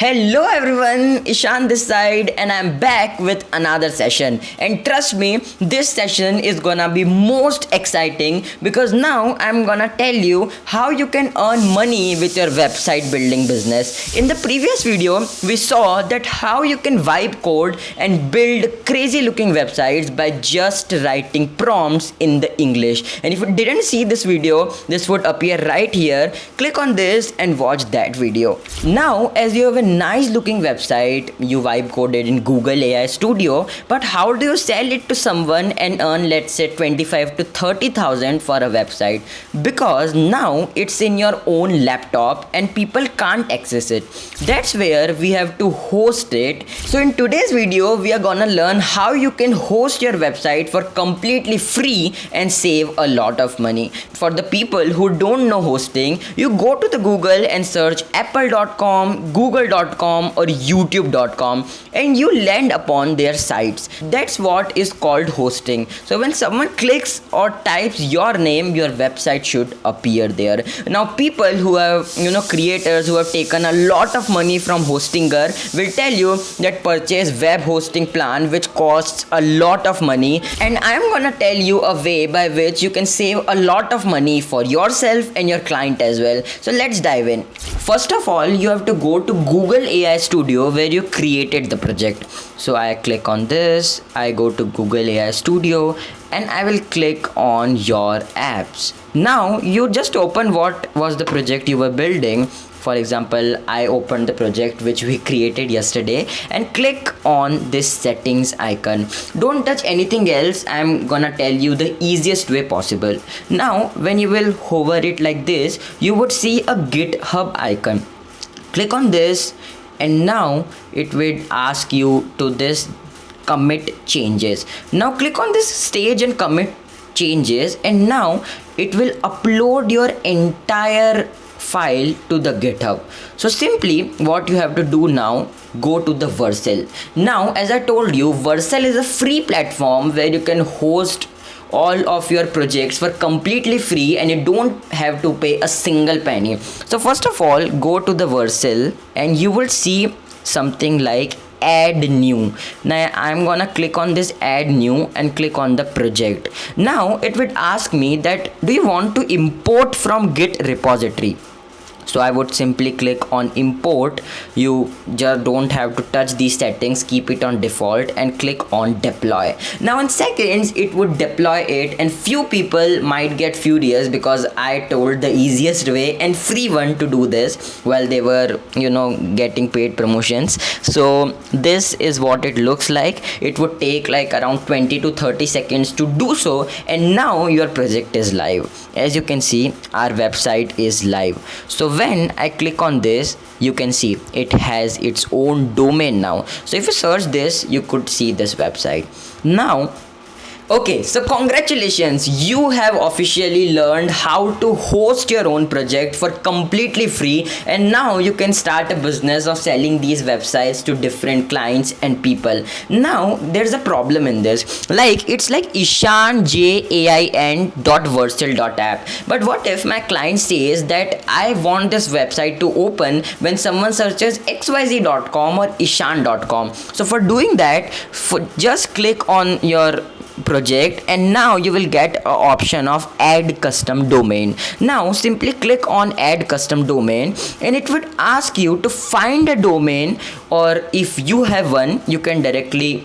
Hello everyone, Ishan this side, and I'm back with another session. And trust me, this session is gonna be most exciting because now I'm gonna tell you how you can earn money with your website building business. In the previous video, we saw that how you can vibe code and build crazy looking websites by just writing prompts in the English. And if you didn't see this video, this would appear right here. Click on this and watch that video. Now, as you have a nice looking website, you vibe coded in Google AI Studio, but how do you sell it to someone and earn, let's say, 25 to 30,000 for a website? Because now it's in your own laptop and people can't access it. That's where we have to host it. So in today's video, we are gonna learn how you can host your website for completely free and save a lot of money. For the people who don't know hosting, you go to the Google and search apple.com, google.com or youtube.com and you land upon their sites. That's what is called hosting. So when someone clicks or types your name, your website should appear there. Now people who have, creators who have taken a lot of money from Hostinger will tell you that purchase web hosting plan which costs a lot of money, and I'm gonna tell you a way by which you can save a lot of money for yourself and your client as well. So let's dive in. First of all, you have to go to Google AI Studio where you created the project. So I click on this, I go to Google AI Studio and I will click on your apps. Now you just open what was the project you were building. For example, I opened the project which we created yesterday and click on this settings icon. Don't touch anything else. I'm gonna tell you the easiest way possible. Now, when you will hover it like this, you would see a GitHub icon. Click on this and now it will ask you to this commit changes. Now click on this stage and commit changes, and now it will upload your entire file to the GitHub. So simply what you have to do now, go to the Vercel. Now as I told you, Vercel is a free platform where you can host all of your projects for completely free and you don't have to pay a single penny. So first of all, go to the Vercel and you will see something like add new. Now I'm gonna click on this add new and click on the project. Now it would ask me that do you want to import from Git repository? So I would simply click on import. You just don't have to touch these settings, keep it on default and click on deploy. Now in seconds it would deploy it, and few people might get furious because I told the easiest way and free one to do this while they were getting paid promotions. So this is what it looks like. It would take like around 20 to 30 seconds to do so, and now your project is live. As you can see, our website is live. So when I click on this, you can see it has its own domain now. So if you search this, you could see this website. Now okay, so congratulations, you have officially learned how to host your own project for completely free, and now you can start a business of selling these websites to different clients and people. Now there's a problem in this, like it's like ishanjain.vercel.app, but what if my client says that I want this website to open when someone searches xyz.com or ishan.com? So for doing that, just click on your project and now you will get an option of add custom domain. Now simply click on add custom domain and it would ask you to find a domain, or if you have one you can directly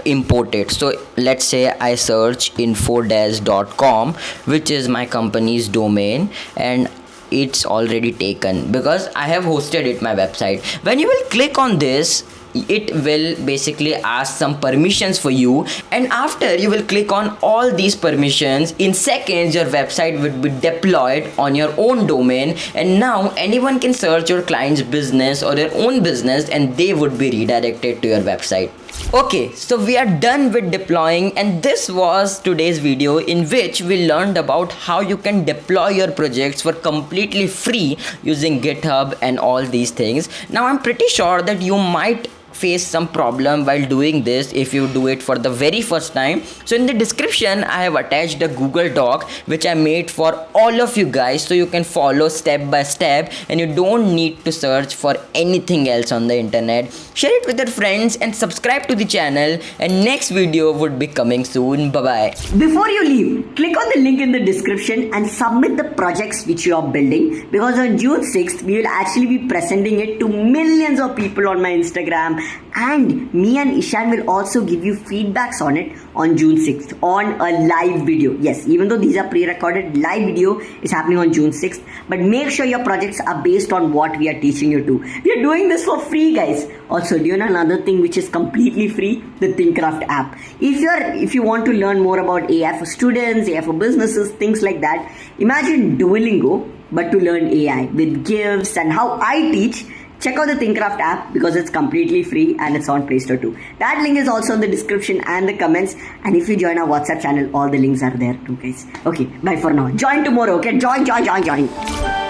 import it. So let's say I search info-com, which is my company's domain, and it's already taken because I have hosted it my website. When you will click on this, it will basically ask some permissions for you, and after you will click on all these permissions, in seconds your website would be deployed on your own domain, and now anyone can search your client's business or their own business and they would be redirected to your website. Okay, so we are done with deploying, and this was today's video in which we learned about how you can deploy your projects for completely free using GitHub and all these things. Now I'm pretty sure that you might face some problem while doing this if you do it for the very first time. So in the description I have attached a Google Doc which I made for all of you guys, so you can follow step by step and you don't need to search for anything else on the internet. Share it with your friends and subscribe to the channel, and next video would be coming soon. Bye bye. Before you leave, click on the link in the description and submit the projects which you are building, because on June 6th we will actually be presenting it to millions of people on my Instagram, and me and Ishan will also give you feedbacks on it on June 6th on a live video. Yes, even though these are pre-recorded, live video is happening on June 6th, but make sure your projects are based on what we are teaching you to. We are doing this for free, guys. Also, do you know another thing which is completely free? The ThinkCraft app. If you want to learn more about AI for students, AI for businesses, things like that, imagine Duolingo but to learn AI with gifts and how I teach. Check out the ThinkCraft app because it's completely free and it's on Play Store too. That link is also in the description and the comments. And if you join our WhatsApp channel, all the links are there too, guys. Okay, bye for now. Join tomorrow, okay? Join.